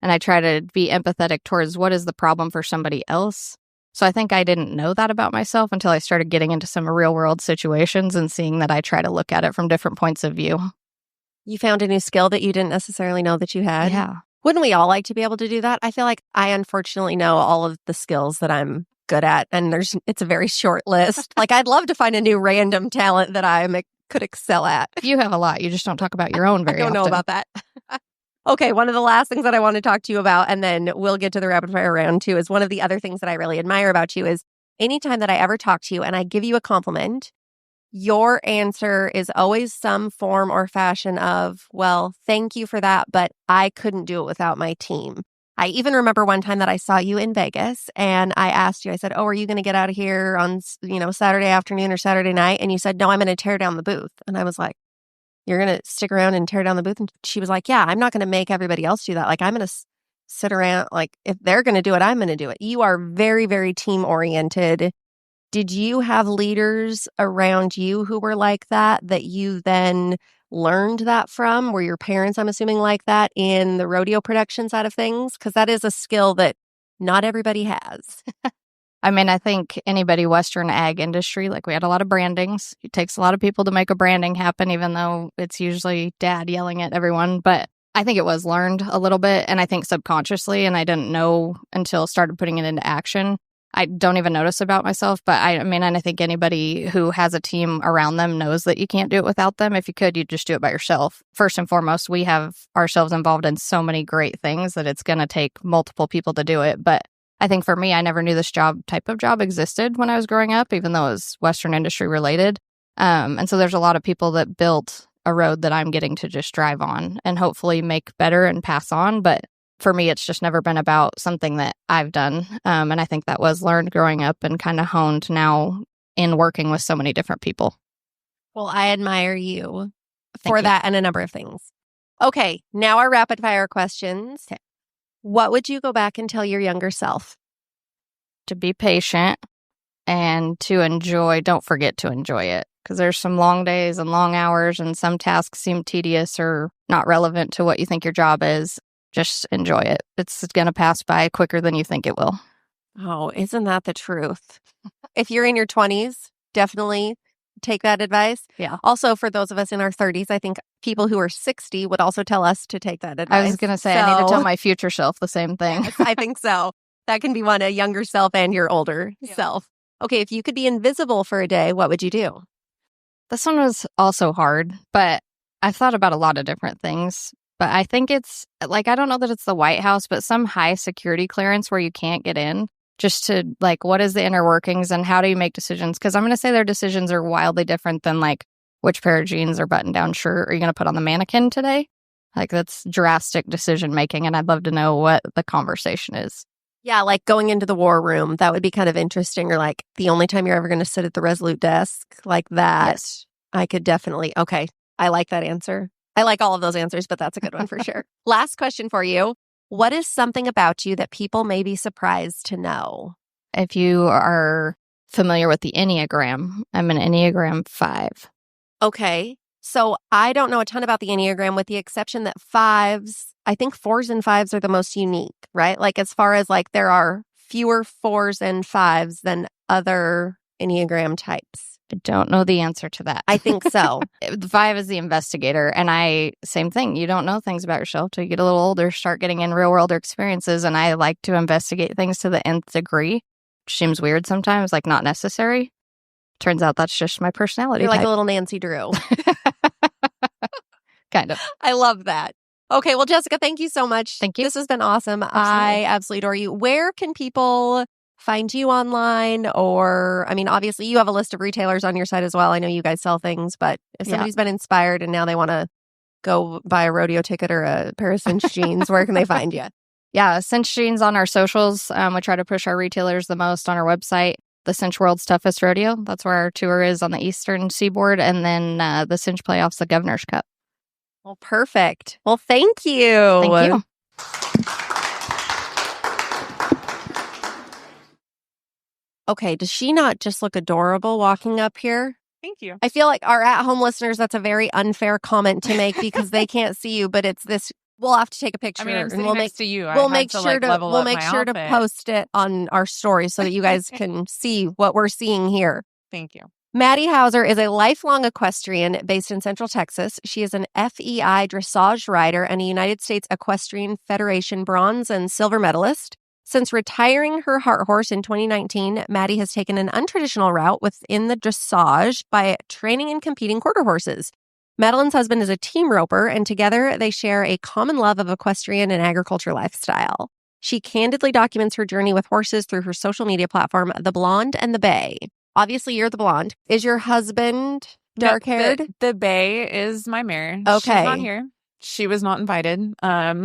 and I try to be empathetic towards what is the problem for somebody else. So I think I didn't know that about myself until I started getting into some real world situations and seeing that I try to look at it from different points of view. You found a new skill that you didn't necessarily know that you had? Yeah. Wouldn't we all like to be able to do that? I feel like I unfortunately know all of the skills that I'm good at, and it's a very short list. Like, I'd love to find a new random talent that I could excel at. You have a lot. You just don't talk about your own very often. I don't know about that. Okay, one of the last things that I want to talk to you about, and then we'll get to the rapid fire round too, is one of the other things that I really admire about you is anytime that I ever talk to you and I give you a compliment, your answer is always some form or fashion of, well, thank you for that, but I couldn't do it without my team. I even remember one time that I saw you in Vegas and I asked you, I said, oh, are you going to get out of here on, Saturday afternoon or Saturday night? And you said, no, I'm going to tear down the booth. And I was like, you're going to stick around and tear down the booth? And she was like, yeah, I'm not going to make everybody else do that. Like, I'm going to sit around. Like, if they're going to do it, I'm going to do it. You are very, very team oriented. Did you have leaders around you who were like that you then learned that from? Were your parents, I'm assuming, like that in the rodeo production side of things? Because that is a skill that not everybody has. I mean, I think anybody Western ag industry, like, we had a lot of brandings. It takes a lot of people to make a branding happen, even though it's usually dad yelling at everyone. But I think it was learned a little bit, and I think subconsciously, and I didn't know until started putting it into action. I don't even notice about myself, but I mean, and I think anybody who has a team around them knows that you can't do it without them. If you could, you'd just do it by yourself. First and foremost, we have ourselves involved in so many great things that it's going to take multiple people to do it. But I think for me, I never knew this type of job existed when I was growing up, even though it was Western industry related. And so there's a lot of people that built a road that I'm getting to just drive on and hopefully make better and pass on. But for me, it's just never been about something that I've done. And I think that was learned growing up and kind of honed now in working with so many different people. Well, I admire you for that and a number of things. Okay, now our rapid fire questions. Okay. What would you go back and tell your younger self? To be patient and to enjoy. Don't forget to enjoy it, because there's some long days and long hours and some tasks seem tedious or not relevant to what you think your job is. Just enjoy it. It's going to pass by quicker than you think it will. Oh, isn't that the truth? If you're in your 20s, definitely take that advice. Yeah. Also, for those of us in our 30s, I think people who are 60 would also tell us to take that advice. I was going to say, I need to tell my future self the same thing. Yes, I think so. That can be one, a younger self and your older self. Okay, if you could be invisible for a day, what would you do? This one was also hard, but I've thought about a lot of different things. But I think it's, like, I don't know that it's the White House, but some high security clearance where you can't get in, just to, like, what is the inner workings and how do you make decisions? Because I'm going to say their decisions are wildly different than, like, which pair of jeans or button-down shirt are you going to put on the mannequin today? Like, that's drastic decision making, and I'd love to know what the conversation is. Yeah, like going into the war room, that would be kind of interesting. Or like the only time you're ever going to sit at the Resolute desk, like that. Yes. I could definitely, okay, I like that answer. I like all of those answers, but that's a good one for sure. Last question for you. What is something about you that people may be surprised to know? If you are familiar with the Enneagram, I'm an Enneagram 5. Okay. So I don't know a ton about the Enneagram, with the exception that 5s, I think 4s and 5s are the most unique, right? Like, as far as like there are fewer 4s and 5s than other Enneagram types? I don't know the answer to that. I think so. The 5 is the investigator. And same thing. You don't know things about yourself till you get a little older, start getting in real world experiences. And I like to investigate things to the nth degree. Seems weird sometimes, like not necessary. Turns out that's just my personality You're type. like a little Nancy Drew. Kind of. I love that. Okay, well, Jessica, thank you so much. Thank you. This has been awesome. I absolutely adore you. Where can people find you online? Or, I mean, obviously you have a list of retailers on your site as well. I know you guys sell things, but if somebody's been inspired and now they want to go buy a rodeo ticket or a pair of cinched jeans, where can they find you? Yeah, Cinch Jeans on our socials. We try to push our retailers the most on our website. The Cinch World's Toughest Rodeo. That's where our tour is on the Eastern Seaboard. And then the Cinch Playoffs, the Governor's Cup. Well, perfect. Well, thank you. Thank you. Okay, does she not just look adorable walking up here? Thank you. I feel like our at-home listeners, that's a very unfair comment to make because they can't see you, but it's this. We'll have to take a picture. I mean, I'm and sitting we'll next make to you. we'll make sure to outfit. post it on our story so that you guys can see what we're seeing here. Thank you. Maddie Houser is a lifelong equestrian based in Central Texas. She is an FEI dressage rider and a United States Equestrian Federation bronze and silver medalist. Since retiring her heart horse in 2019, Maddie has taken an untraditional route within the dressage by training and competing quarter horses. Madeline's husband is a team roper, and together they share a common love of equestrian and agriculture lifestyle. She candidly documents her journey with horses through her social media platform, The Blonde and the Bay. Obviously, you're the blonde. Is your husband dark-haired? The Bay is my mare. Okay. She's not here. She was not invited.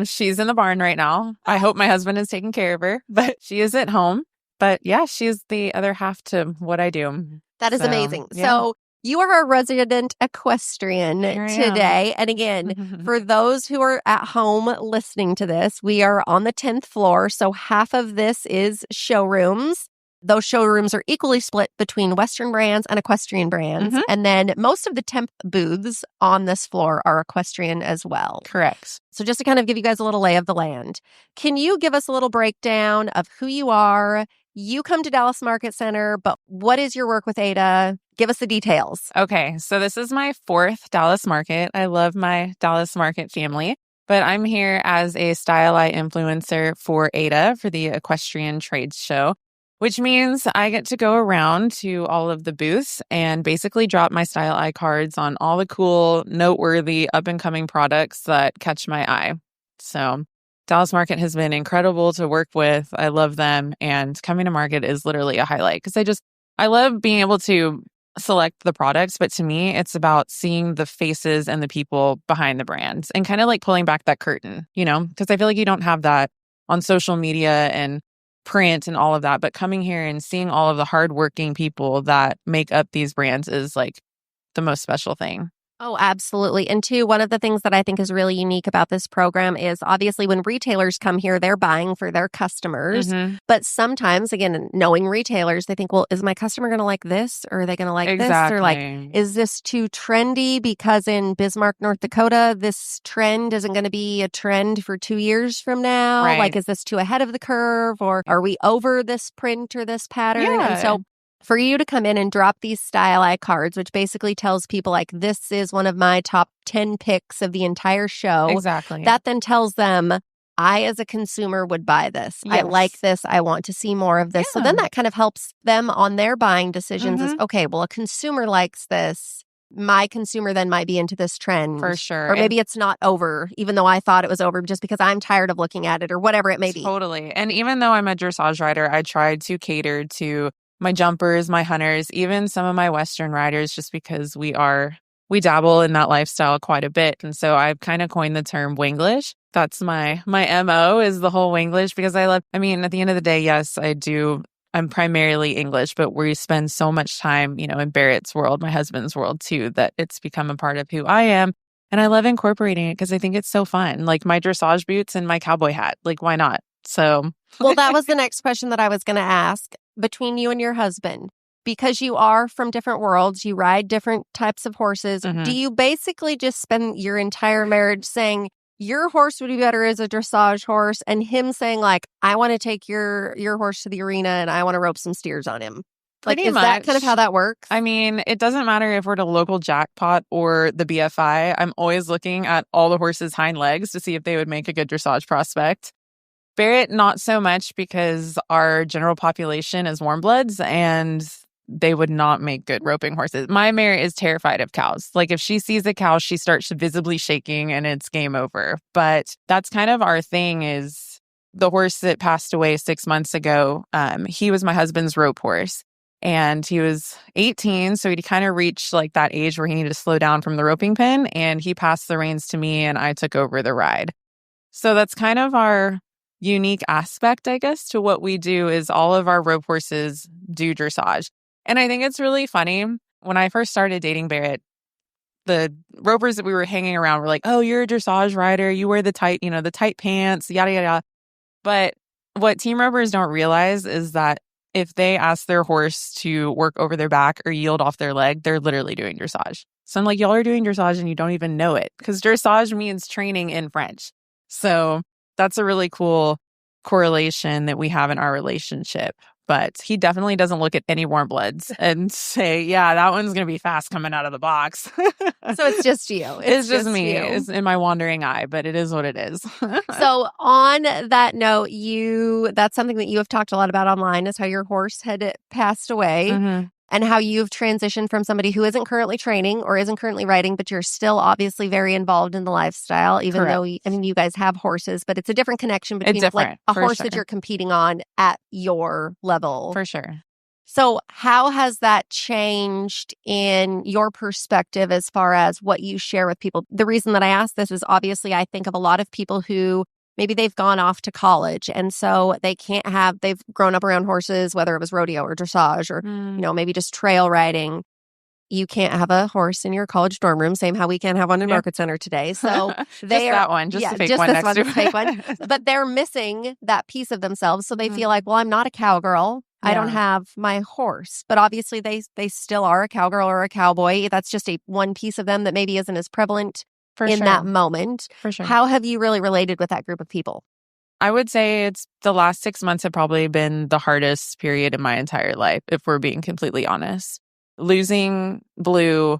She's in the barn right now. I hope my husband is taking care of her, but she is at home. But yeah, she's the other half to what I do. That is So, amazing. yeah. So you are a resident equestrian Here I am. today. And again, for those who are at home listening to this, we are on the 10th floor. So half of this is showrooms. Those showrooms are equally split between Western brands and equestrian brands. Mhm. And then most of the temp booths on this floor are equestrian as well. Correct. So just to kind of give you guys a little lay of the land, can you give us a little breakdown of who you are? You come to Dallas Market Center, but what is your work with Ada? Give us the details. Okay, so this is my 4th Dallas Market. I love my Dallas Market family, but I'm here as a Style Eye influencer for Ada for the Equestrian Trades Show, which means I get to go around to all of the booths and basically drop my Style Eye cards on all the cool, noteworthy, up-and-coming products that catch my eye. So Dallas Market has been incredible to work with. I love them, and coming to market is literally a highlight because I love being able to select the products, but to me, it's about seeing the faces and the people behind the brands and kind of like pulling back that curtain, because I feel like you don't have that on social media and print and all of that, but coming here and seeing all of the hardworking people that make up these brands is like the most special thing. Oh, absolutely. And two, one of the things that I think is really unique about this program is obviously when retailers come here, they're buying for their customers. Mhm. But sometimes, again, knowing retailers, they think, well, is my customer going to like this? Or are they going to like this? Or like, is this too trendy? Because in Bismarck, North Dakota, this trend isn't going to be a trend for 2 years from now. Right. Like, is this too ahead of the curve? Or are we over this print or this pattern? Yeah. And so for you to come in and drop these Style Eye cards, which basically tells people like, this is one of my top 10 picks of the entire show. Exactly. That then tells them, I as a consumer would buy this. I Yes. like this. I want to see more of this. So then Yeah. that kind of helps them on their buying decisions is, Mhm. okay, well, a consumer likes this. My consumer then might be into this trend. For sure. Or maybe it's not over, even though I thought it was over just because I'm tired of looking at it or whatever it may be. Totally. And even though I'm a dressage rider, I tried to cater to my jumpers, my hunters, even some of my Western riders, just because we dabble in that lifestyle quite a bit. And so I've kind of coined the term Winglish. That's my MO is the whole Winglish because at the end of the day, yes, I'm primarily English, but we spend so much time, in Barrett's world, my husband's world too, that it's become a part of who I am. And I love incorporating it because I think it's so fun. Like my dressage boots and my cowboy hat. Like, why not? So, Well, that was the next question that I was going to ask. Between you and your husband, because you are from different worlds, you ride different types of horses. Mhm. Do you basically just spend your entire marriage saying, your horse would be better as a dressage horse, and him saying like, I want to take your horse to the arena and I want to rope some steers on him. Like, Pretty is that kind of much. how that works? I mean, it doesn't matter if we're at a local jackpot or the BFI. I'm always looking at all the horses' hind legs to see if they would make a good dressage prospect. Barrett, not so much, because our general population is warm bloods and they would not make good roping horses. My mare is terrified of cows. Like, if she sees a cow, she starts visibly shaking and it's game over. But that's kind of our thing. Is the horse that passed away 6 months ago, he was my husband's rope horse. And he was 18, so he kind of reached like that age where he needed to slow down from the roping pen. And he passed the reins to me and I took over the ride. So that's kind of our unique aspect, I guess, to what we do. Is all of our rope horses do dressage. And I think it's really funny. When I first started dating Barrett, the ropers that we were hanging around were like, oh, you're a dressage rider. You wear the tight pants, yada, yada, yada. But what team ropers don't realize is that if they ask their horse to work over their back or yield off their leg, they're literally doing dressage. So I'm like, y'all are doing dressage and you don't even know it, because dressage means training in French. So that's a really cool correlation that we have in our relationship. But he definitely doesn't look at any warm bloods and say, yeah, that one's going to be fast coming out of the box. So it's just you. It's just me. It's in my wandering eye, but it is what it is. So on that note, that's something that you have talked a lot about online, is how your horse had passed away. Mm-hmm. And how you've transitioned from somebody who isn't currently training or isn't currently riding, but you're still obviously very involved in the lifestyle, even Correct. though, you guys have horses, but it's a different connection between like a horse that you're competing on at your level. For sure. So how has that changed in your perspective as far as what you share with people? The reason that I ask this is obviously I think of a lot of people who maybe they've gone off to college, and so they've grown up around horses, whether it was rodeo or dressage or, maybe just trail riding. You can't have a horse in your college dorm room, same how we can't have one in Market Center today. So they that one, just the fake one next to it. Fake one. But they're missing that piece of themselves. So they feel like, well, I'm not a cowgirl. Yeah. I don't have my horse. But obviously they still are a cowgirl or a cowboy. That's just one piece of them that maybe isn't as prevalent in that moment. For sure. How have you really related with that group of people? I would say it's the last 6 months have probably been the hardest period in my entire life, if we're being completely honest. Losing Blue,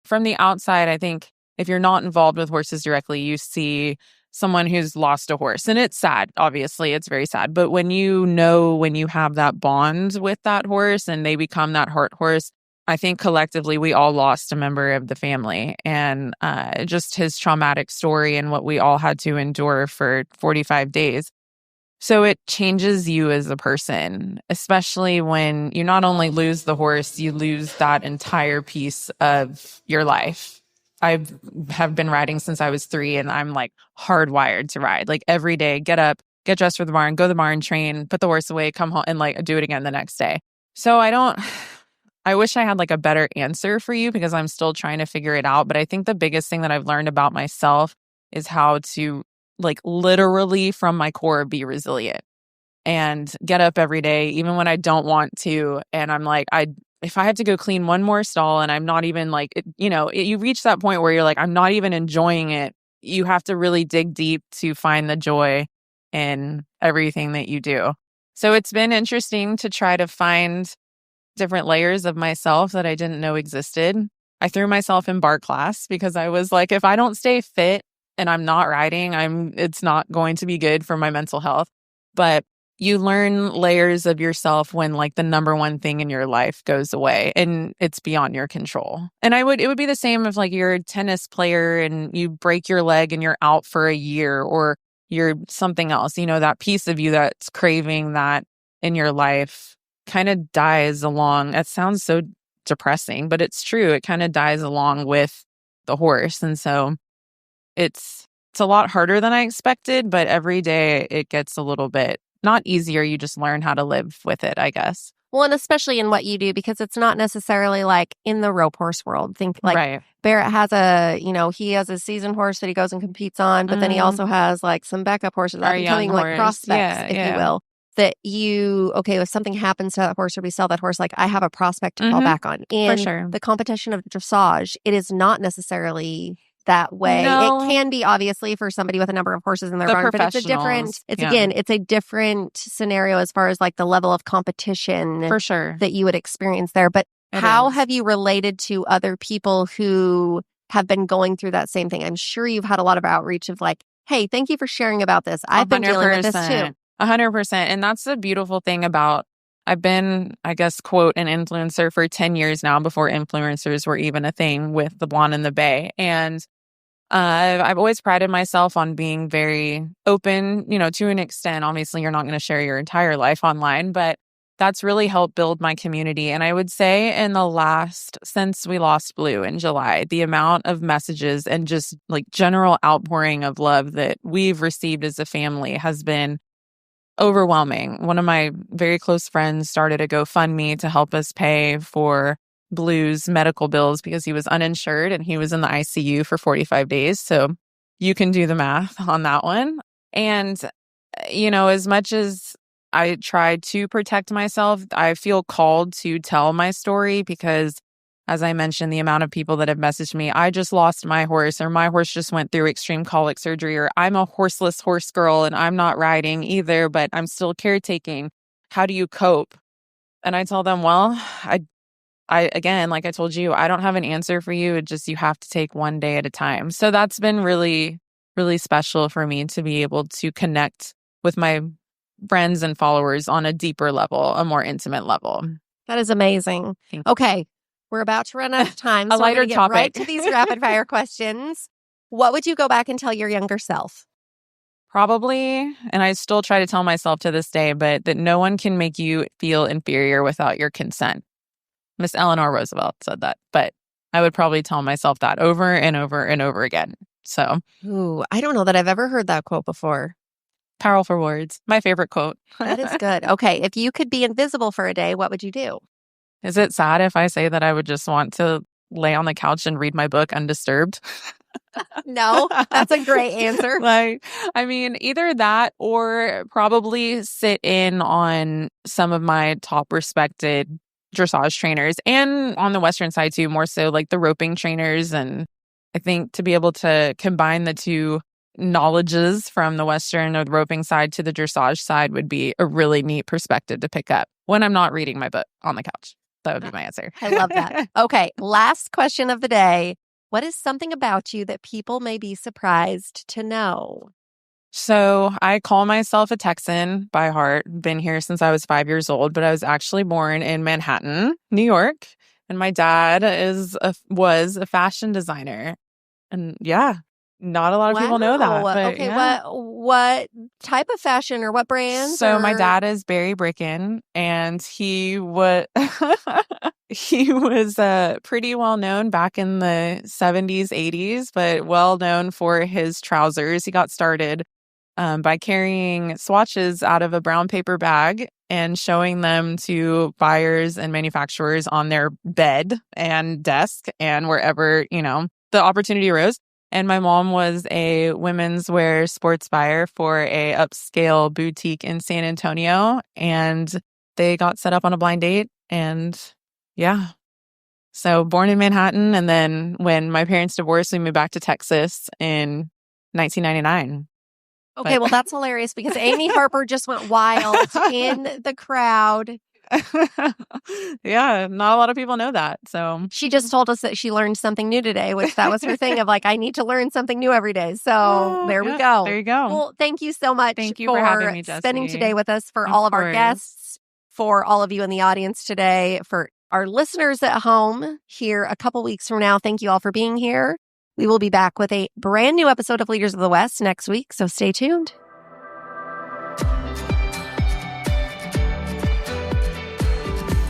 from the outside, I think if you're not involved with horses directly, you see someone who's lost a horse. And it's sad, obviously, it's very sad. But when you have that bond with that horse and they become that heart horse, I think collectively we all lost a member of the family, and just his traumatic story and what we all had to endure for 45 days. So it changes you as a person, especially when you not only lose the horse, you lose that entire piece of your life. I have been riding since I was 3, and I'm like hardwired to ride. Like every day, get up, get dressed for the barn, go to the barn, train, put the horse away, come home, and like do it again the next day. So I wish I had like a better answer for you, because I'm still trying to figure it out. But I think the biggest thing that I've learned about myself is how to like literally from my core be resilient and get up every day, even when I don't want to. And I'm like, if I have to go clean one more stall and I'm not even like, you reach that point where you're like, I'm not even enjoying it. You have to really dig deep to find the joy in everything that you do. So it's been interesting to try to find different layers of myself that I didn't know existed. I threw myself in bar class because I was like, if I don't stay fit and I'm not riding, it's not going to be good for my mental health. But you learn layers of yourself when like the number one thing in your life goes away and it's beyond your control. And it would be the same if like you're a tennis player and you break your leg and you're out for a year, or you're something else, that piece of you that's craving that in your life kind of dies along. That sounds so depressing, but it's true. It kind of dies along with the horse. And so it's a lot harder than I expected, but every day it gets a little bit not easier. You just learn how to live with it, I guess. Well, and especially in what you do, because it's not necessarily like in the rope horse world. Think like right. Barrett has he has a seasoned horse that he goes and competes on, but then he also has like some backup horses that are becoming like prospects, if you will. That if something happens to that horse or we sell that horse, like I have a prospect to fall back on. And for sure. The competition of dressage, it is not necessarily that way. No. It can be obviously for somebody with a number of horses in their The barn, but it's professionals, yeah. again, it's a different scenario as far as like the level of competition For sure. that you would experience there. But It how is. have you related to other people who have been going through that same thing? I'm sure you've had a lot of outreach of like, hey, thank you for sharing about this. I've been dealing with this too. 100%. And that's the beautiful thing about, I've been, I guess, quote, an influencer for 10 years now before influencers were even a thing with the Blonde and the Bay. And I've always prided myself on being very open, to an extent. Obviously, you're not going to share your entire life online, but that's really helped build my community. And I would say since we lost Blue in July, the amount of messages and just like general outpouring of love that we've received as a family has been overwhelming. One of my very close friends started a GoFundMe to help us pay for Blue's medical bills because he was uninsured and he was in the ICU for 45 days. So you can do the math on that one. And, as much as I tried to protect myself, I feel called to tell my story because, as I mentioned, the amount of people that have messaged me, I just lost my horse, or my horse just went through extreme colic surgery, or I'm a horseless horse girl and I'm not riding either, but I'm still caretaking. How do you cope? And I tell them, well, I again, like I told you, I don't have an answer for you. It just, you have to take one day at a time. So that's been really, really special for me to be able to connect with my friends and followers on a deeper level, a more intimate level. That is amazing. Okay, we're about to run out of time. A So lighter we're going to get topic. right to these rapid fire questions. What would you go back and tell your younger self? Probably, and I still try to tell myself to this day, but that no one can make you feel inferior without your consent. Miss Eleanor Roosevelt said that, but I would probably tell myself that over and over and over again. So, Ooh, I don't know that I've ever heard that quote before. powerful words. My favorite quote. That is good. Okay, if you could be invisible for a day, what would you do? Is it sad if I say that I would just want to lay on the couch and read my book undisturbed? No, that's a great answer. Either that or probably sit in on some of my top respected dressage trainers, and on the Western side too, more so like the roping trainers. And I think to be able to combine the two knowledges from the Western or the roping side to the dressage side would be a really neat perspective to pick up when I'm not reading my book on the couch. That would be my answer. I love that. Okay, last question of the day. What is something about you that people may be surprised to know? So I call myself a Texan by heart. Been here since I was 5 years old, but I was actually born in Manhattan, New York. And my dad was a fashion designer. And yeah, not a lot of people know that. But okay, yeah. what type of fashion or what brand? So my dad is Barry Bricken, and he was pretty well known back in the 70s, 80s, but well known for his trousers. He got started by carrying swatches out of a brown paper bag and showing them to buyers and manufacturers on their bed and desk and wherever, the opportunity arose. And my mom was a women's wear sports buyer for a upscale boutique in San Antonio. And they got set up on a blind date. And yeah. So born in Manhattan. And then when my parents divorced, we moved back to Texas in 1999. Okay, well, that's hilarious because Amy Harper just went wild in the crowd. Yeah, not a lot of people know that. So she just told us that she learned something new today, which that was her thing of like, I need to learn something new every day. So there we go. There you go. Well, thank you so much for having me, Jessie. Spending today with us, for all of our guests, for all of you in the audience today, for our listeners at home here a couple weeks from now. Thank you all for being here. We will be back with a brand new episode of Leaders of the West next week, so stay tuned.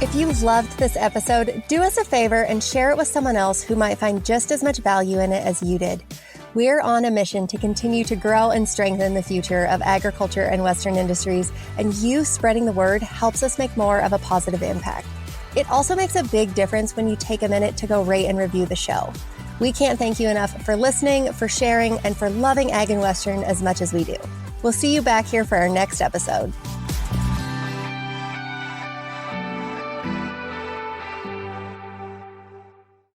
If you loved this episode, do us a favor and share it with someone else who might find just as much value in it as you did. We're on a mission to continue to grow and strengthen the future of agriculture and Western industries, and you spreading the word helps us make more of a positive impact. It also makes a big difference when you take a minute to go rate and review the show. We can't thank you enough for listening, for sharing, and for loving Ag and Western as much as we do. We'll see you back here for our next episode.